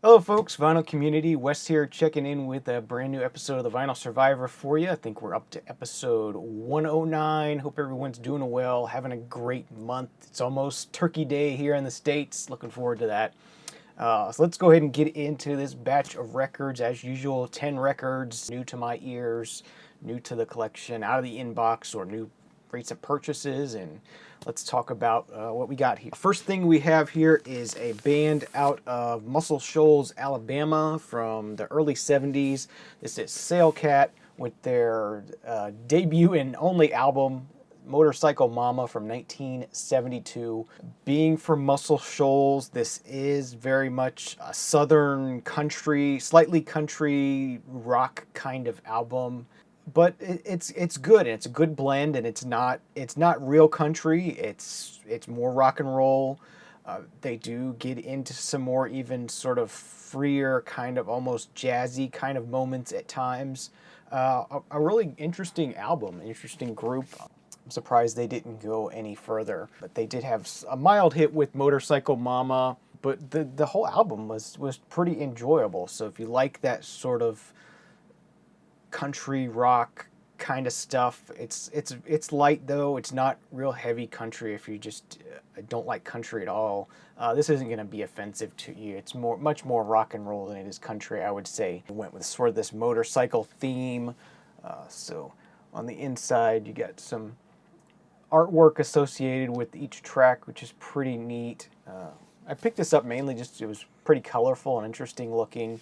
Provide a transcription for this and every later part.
Hello folks, Vinyl Community, Wes here checking in with a brand new episode of the Vinyl Survivor for you. I think we're up to episode 109. Hope everyone's doing well, having a great month. It's almost Turkey Day here in the States. Looking forward to that. So let's go ahead and get into this batch of records. As usual, 10 records, new to my ears, new to the collection, out of the inbox, or new recent purchases, and let's talk about what we got here. First thing we have here is a band out of Muscle Shoals, Alabama from the early 70s. This is Sailcat with their debut and only album, Motorcycle Mama from 1972. Being from Muscle Shoals, this is very much a southern country, slightly country rock kind of album. But it's good. It's a good blend, and it's not real country. It's more rock and roll. They do get into some more even sort of freer, kind of almost jazzy kind of moments at times. A really interesting album, interesting group. I'm surprised they didn't go any further, but they did have a mild hit with Motorcycle Mama. But the whole album was pretty enjoyable. So if you like that sort of country rock kind of stuff, it's light though. It's not real heavy country. If you just don't like country at all, this isn't going to be offensive to you. It's much more rock and roll than it is country, I would say. It went with sort of this motorcycle theme. So on the inside, you got some artwork associated with each track, which is pretty neat. I picked this up mainly just it was pretty colorful and interesting looking.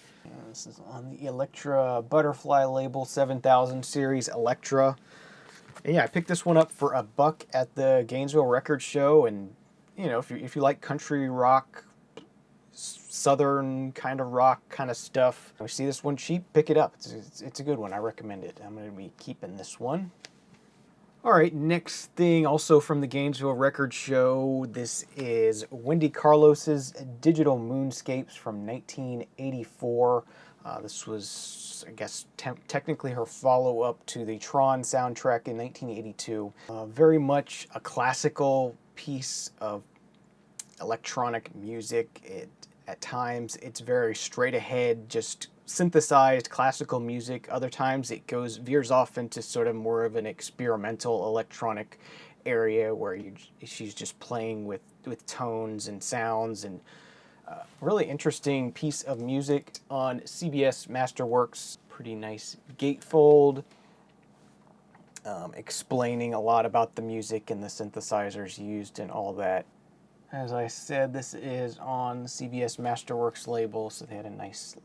This is on the Elektra Butterfly label, 7000 series Elektra. And yeah, I picked this one up for $1 at the Gainesville Record Show. And you know, if you like country rock, southern kind of rock kind of stuff, if you see this one cheap, pick it up. It's a good one. I recommend it. I'm going to be keeping this one. All right, next thing, also from the Gainesville Record Show, this is Wendy Carlos's Digital Moonscapes from 1984. This was, I guess, technically her follow-up to the Tron soundtrack in 1982. Very much a classical piece of electronic music. At times, it's very straight ahead, just synthesized classical music. Other times it veers off into sort of more of an experimental electronic area where she's just playing with tones and sounds, and really interesting piece of music on CBS Masterworks. Pretty nice gatefold, explaining a lot about the music and the synthesizers used and all that. As I said, this is on the CBS Masterworks label, so they had a nice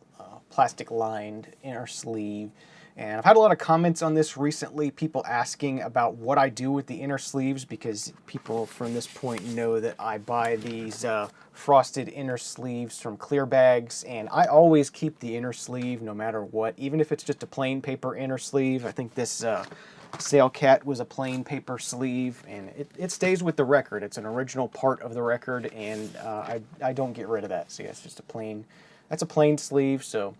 plastic-lined inner sleeve. And I've had a lot of comments on this recently, people asking about what I do with the inner sleeves, because people from this point know that I buy these frosted inner sleeves from Clear Bags, and I always keep the inner sleeve no matter what, even if it's just a plain paper inner sleeve. I think this Sailcat was a plain paper sleeve, and it stays with the record. It's an original part of the record, and I don't get rid of that. So yeah, it's just that's a plain sleeve, so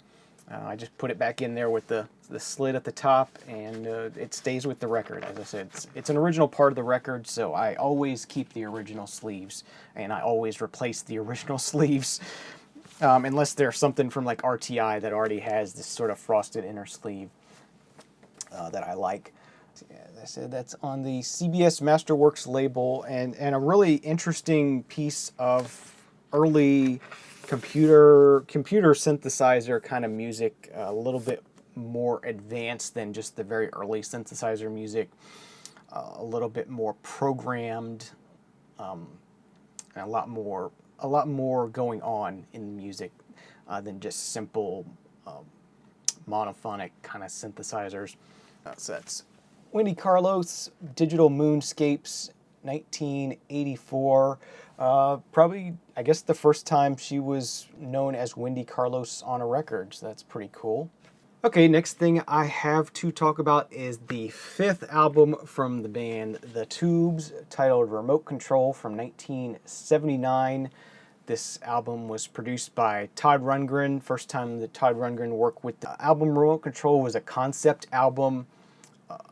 I just put it back in there with the slit at the top, and it stays with the record. As I said, it's an original part of the record, so I always keep the original sleeves, and I always replace the original sleeves, unless there's something from like RTI that already has this sort of frosted inner sleeve that I like. As I said, that's on the CBS Masterworks label, and a really interesting piece of early computer synthesizer kind of music, a little bit more advanced than just the very early synthesizer music, a little bit more programmed, and a lot more going on in the music than just simple monophonic kind of synthesizers. So that's Wendy Carlos, Digital Moonscapes, 1984. Probably, I guess, the first time she was known as Wendy Carlos on a record, so that's pretty cool. Okay, next thing I have to talk about is the 5th album from the band The Tubes, titled Remote Control from 1979. This album was produced by Todd Rundgren. First time that Todd Rundgren worked with the album. Remote Control was a concept album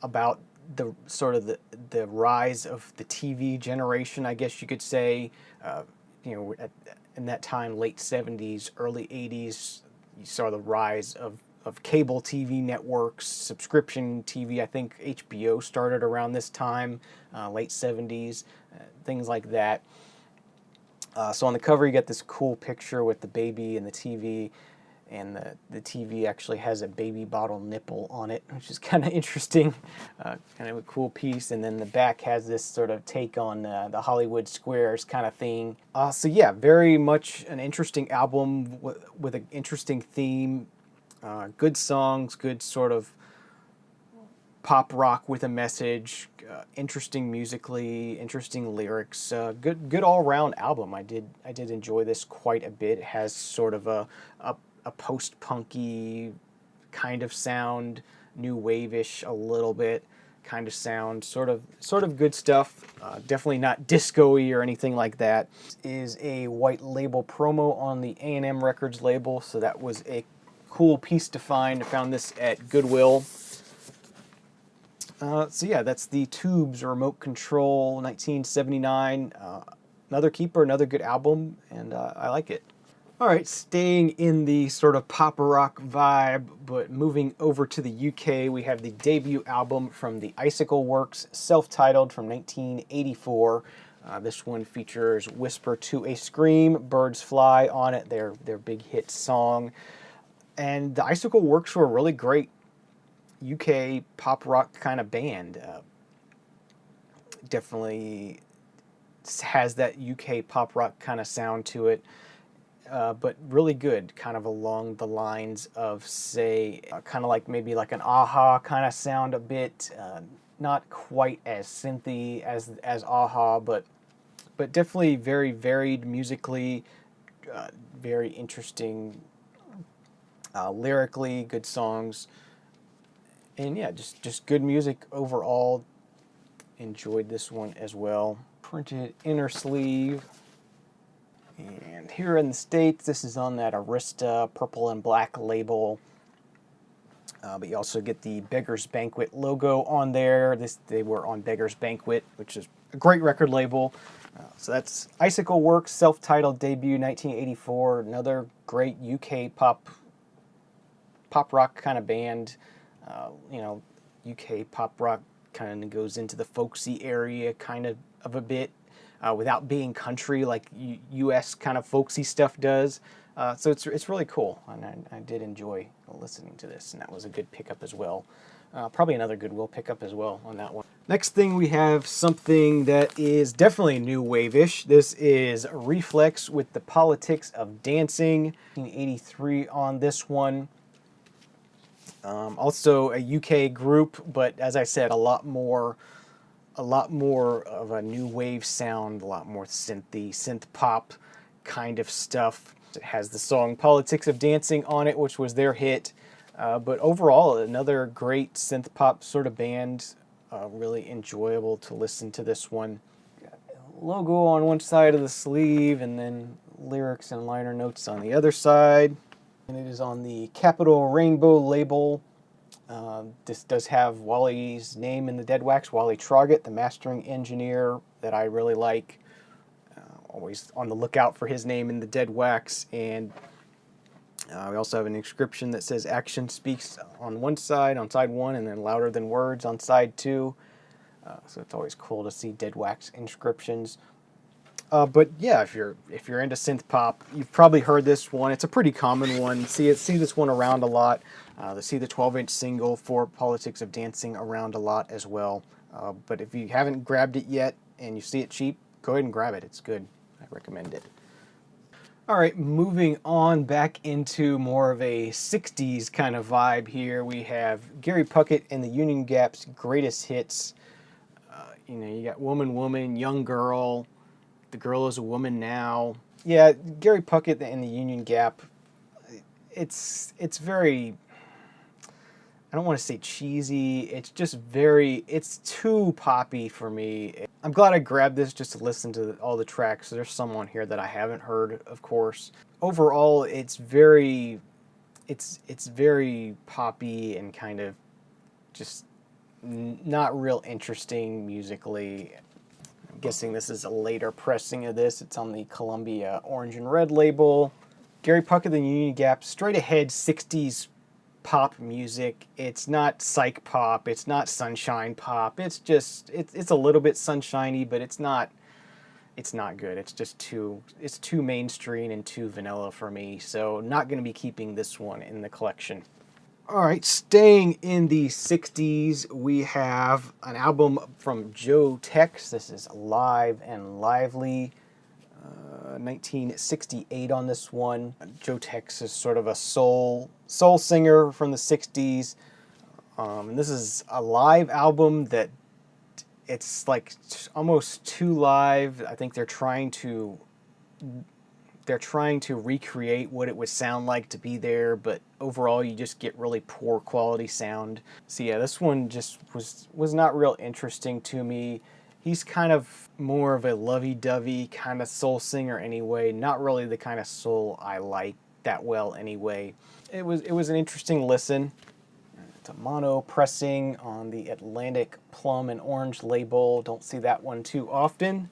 about the sort of the rise of the TV generation, I guess you could say. in that time, late 70s, early 80s, you saw the rise of cable TV networks, subscription TV. I think HBO started around this time, late 70s, things like that. So on the cover, you get this cool picture with the baby and the TV, and the TV actually has a baby bottle nipple on it, which is kind of interesting, kind of a cool piece. And then the back has this sort of take on the Hollywood Squares kind of thing. So yeah, very much an interesting album with an interesting theme, good songs, good sort of pop rock with a message, interesting musically, interesting lyrics, good all around album. I did enjoy this quite a bit. It has sort of a post-punky kind of sound, new wave-ish a little bit kind of sound, sort of good stuff. Definitely not disco-y or anything like that. This is a white label promo on the A&M Records label, so that was a cool piece to find. I found this at Goodwill. So yeah, that's the Tubes Remote Control 1979. Another keeper, another good album, and I like it. All right, staying in the sort of pop rock vibe, but moving over to the UK, we have the debut album from the Icicle Works, self-titled, from 1984. This one features Whisper to a Scream, Birds Fly on it, their big hit song. And the Icicle Works were a really great UK pop rock kind of band. Definitely has that UK pop rock kind of sound to it. But really good, kind of along the lines of, say, kind of like maybe like an a-ha kind of sound a bit. Not quite as synthy as a-ha, but definitely very varied musically, very interesting lyrically, good songs, and yeah, just good music overall. Enjoyed this one as well. Printed inner sleeve. And here in the States, this is on that Arista purple and black label. But you also get the Beggar's Banquet logo on there. They were on Beggar's Banquet, which is a great record label. So that's Icicle Works, self-titled debut, 1984. Another great UK pop rock kind of band. UK pop rock kind of goes into the folksy area kind of a bit. Without being country like U.S. kind of folksy stuff does. So it's really cool, and I did enjoy listening to this, and that was a good pickup as well. Probably another Goodwill pickup as well on that one. Next thing, we have something that is definitely new wave-ish. This is Reflex with the Politics of Dancing, 1983 on this one. Also a UK group, but as I said, a lot more of a new wave sound, a lot more synth pop kind of stuff. It has the song Politics of Dancing on it, which was their hit. But overall, another great synth pop sort of band. Really enjoyable to listen to this one. Got a logo on one side of the sleeve, and then lyrics and liner notes on the other side. And it is on the Capital Rainbow label. This does have Wally's name in the dead wax, Wally Troggett, the mastering engineer that I really like. Always on the lookout for his name in the dead wax. And we also have an inscription that says Action Speaks on one side, on side one, and then Louder Than Words on side two. So it's always cool to see dead wax inscriptions. But yeah, if you're into synth pop, you've probably heard this one. It's a pretty common one. See this one around a lot. See the 12-inch single for Politics of Dancing around a lot as well. But if you haven't grabbed it yet and you see it cheap, go ahead and grab it. It's good. I recommend it. All right, moving on back into more of a 60s kind of vibe here. We have Gary Puckett and the Union Gap's greatest hits. You got Woman, Woman, Young Girl, The Girl Is a Woman Now. Yeah, Gary Puckett and the Union Gap, it's very, I don't want to say cheesy, it's just it's too poppy for me. I'm glad I grabbed this just to listen to all the tracks. There's some on here that I haven't heard, of course. Overall, it's very poppy and kind of just not real interesting musically. guessing this is a later pressing of this. It's on the Columbia Orange and Red label. Gary Puckett and the Union Gap, straight ahead 60s pop music. It's not psych pop, it's not sunshine pop. It's just it's a little bit sunshiny, but it's not good. It's just too mainstream and too vanilla for me. So not going to be keeping this one in the collection. All right, staying in the 60s, we have an album from Joe Tex. This is Live and Lively. 1968 on this one. Joe Tex is sort of a soul singer from the 60s. And this is a live album that it's like almost too live. I think they're trying to recreate what it would sound like to be there, but overall you just get really poor quality sound. So yeah, this one just was not real interesting to me. He's kind of more of a lovey-dovey kind of soul singer anyway, not really the kind of soul I like that well anyway. It was an interesting listen. It's a mono pressing on the Atlantic Plum and Orange label. Don't see that one too often.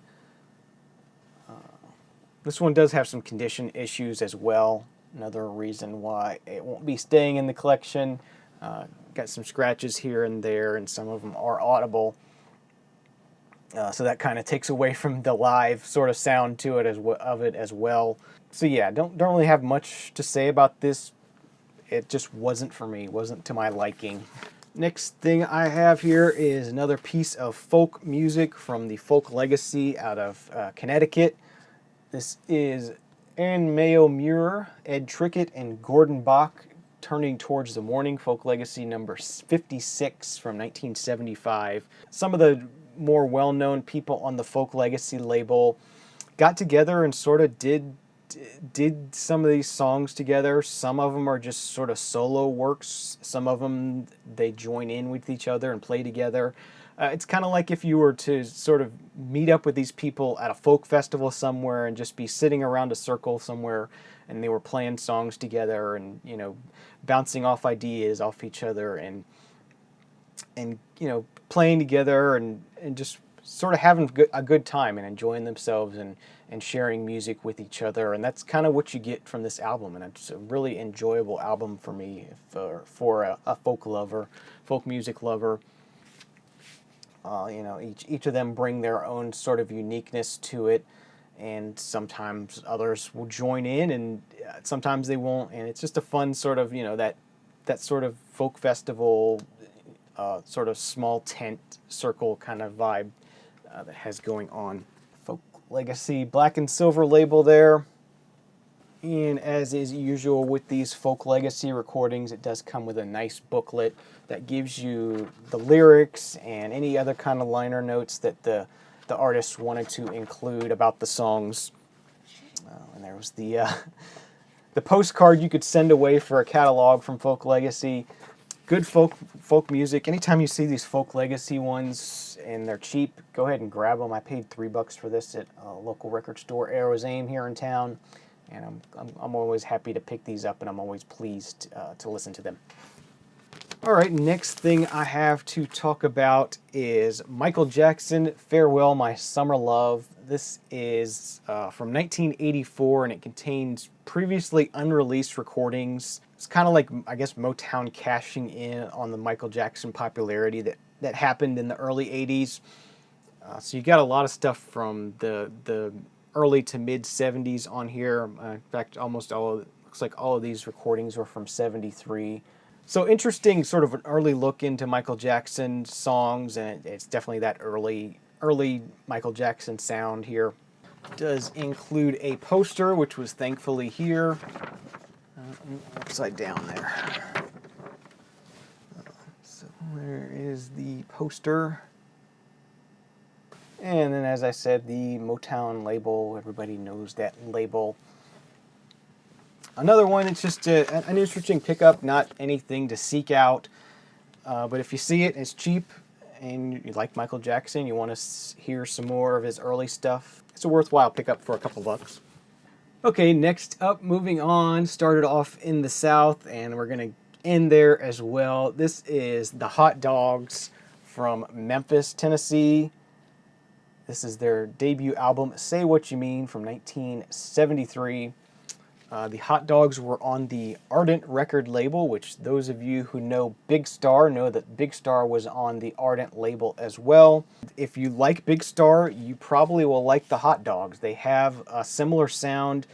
This one does have some condition issues as well. Another reason why it won't be staying in the collection. Got some scratches here and there, and some of them are audible. So that kind of takes away from the live sort of sound to it as well. So yeah, don't really have much to say about this. It just wasn't for me, wasn't to my liking. Next thing I have here is another piece of folk music from the Folk Legacy out of Connecticut. This is Aaron Mayo Muir, Ed Trickett, and Gordon Bach, Turning Towards the Morning, Folk Legacy number 56 from 1975. Some of the more well-known people on the Folk Legacy label got together and sort of did some of these songs together. Some of them are just sort of solo works. Some of them they join in with each other and play together. It's kind of like if you were to sort of meet up with these people at a folk festival somewhere and just be sitting around a circle somewhere, and they were playing songs together and, you know, bouncing off ideas off each other and you know, playing together and just sort of having a good time and enjoying themselves and sharing music with each other. And that's kind of what you get from this album, and it's a really enjoyable album for me for a folk music lover. You know, each of them bring their own sort of uniqueness to it, and sometimes others will join in, and sometimes they won't. And it's just a fun sort of, you know, that sort of folk festival, sort of small tent circle kind of vibe that has going on. Folk Legacy Black and Silver label there. And as is usual with these Folk Legacy recordings, it does come with a nice booklet that gives you the lyrics and any other kind of liner notes that the artists wanted to include about the songs. And there was the postcard you could send away for a catalog from Folk Legacy. Good folk music. Anytime you see these Folk Legacy ones and they're cheap, go ahead and grab them. I paid $3 for this at a local record store, Arrow's Aim, here in town. And I'm always happy to pick these up, and I'm always pleased to listen to them. All right, next thing I have to talk about is Michael Jackson, Farewell My Summer Love. This is from 1984, and it contains previously unreleased recordings. It's kind of like, I guess, Motown cashing in on the Michael Jackson popularity that happened in the early 80s. So you got a lot of stuff from the early to mid 70s on here. In fact, looks like all of these recordings were from 73. So interesting, sort of an early look into Michael Jackson songs, and it's definitely that early Michael Jackson sound here. It does include a poster, which was thankfully here. Upside down there. So there is the poster. And then, as I said, the Motown label. Everybody knows that label. Another one, it's just an interesting pickup, not anything to seek out. But if you see it, it's cheap, and you like Michael Jackson, you want to hear some more of his early stuff, it's a worthwhile pickup for a couple bucks. Okay, next up, moving on, started off in the South, and we're going to end there as well. This is the Hot Dogs from Memphis, Tennessee. This is their debut album, Say What You Mean, from 1973. The Hot Dogs were on the Ardent record label, which those of you who know Big Star know that Big Star was on the Ardent label as well. If you like Big Star, you probably will like the Hot Dogs. They have a similar sound,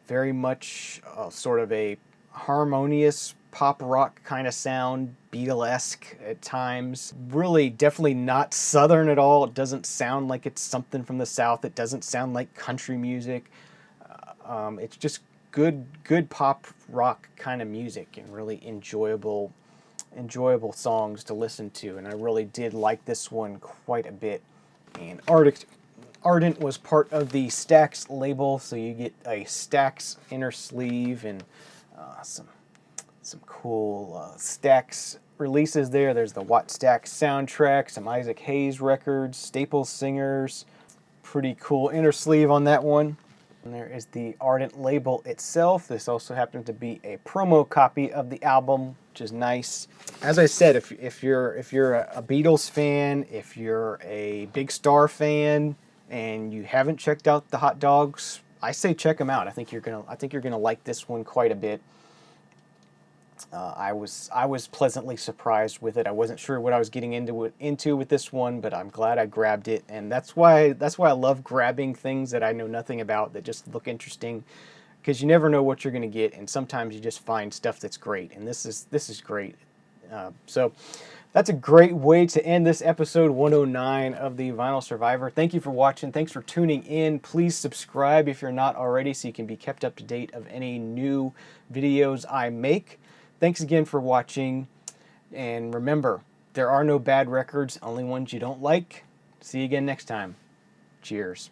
very much sort of a harmonious pop rock kind of sound, Beatlesque at times. Really, definitely not Southern at all. It doesn't sound like it's something from the South. It doesn't sound like country music. It's just good pop rock kind of music, and really enjoyable songs to listen to. And I really did like this one quite a bit. And Ardent was part of the Stax label, so you get a Stax inner sleeve and some cool Stax releases there. There's the Watt Stax soundtrack, some Isaac Hayes records, Staples singers. Pretty cool inner sleeve on that one. And there is the Ardent label itself. This also happens to be a promo copy of the album, which is nice. As I said, if you're a Beatles fan, if you're a Big Star fan, and you haven't checked out the Hot Dogs, I say check them out. I think you're gonna like this one quite a bit. I was pleasantly surprised with it. I wasn't sure what I was getting into with this one, but I'm glad I grabbed it, and that's why I love grabbing things that I know nothing about that just look interesting, because you never know what you're going to get, and sometimes you just find stuff that's great, and this is great. So that's a great way to end this episode 109 of the Vinyl Survivor. Thank you for watching. Thanks for tuning in. Please subscribe if you're not already, so you can be kept up to date of any new videos I make. Thanks again for watching, and remember, there are no bad records, only ones you don't like. See you again next time. Cheers.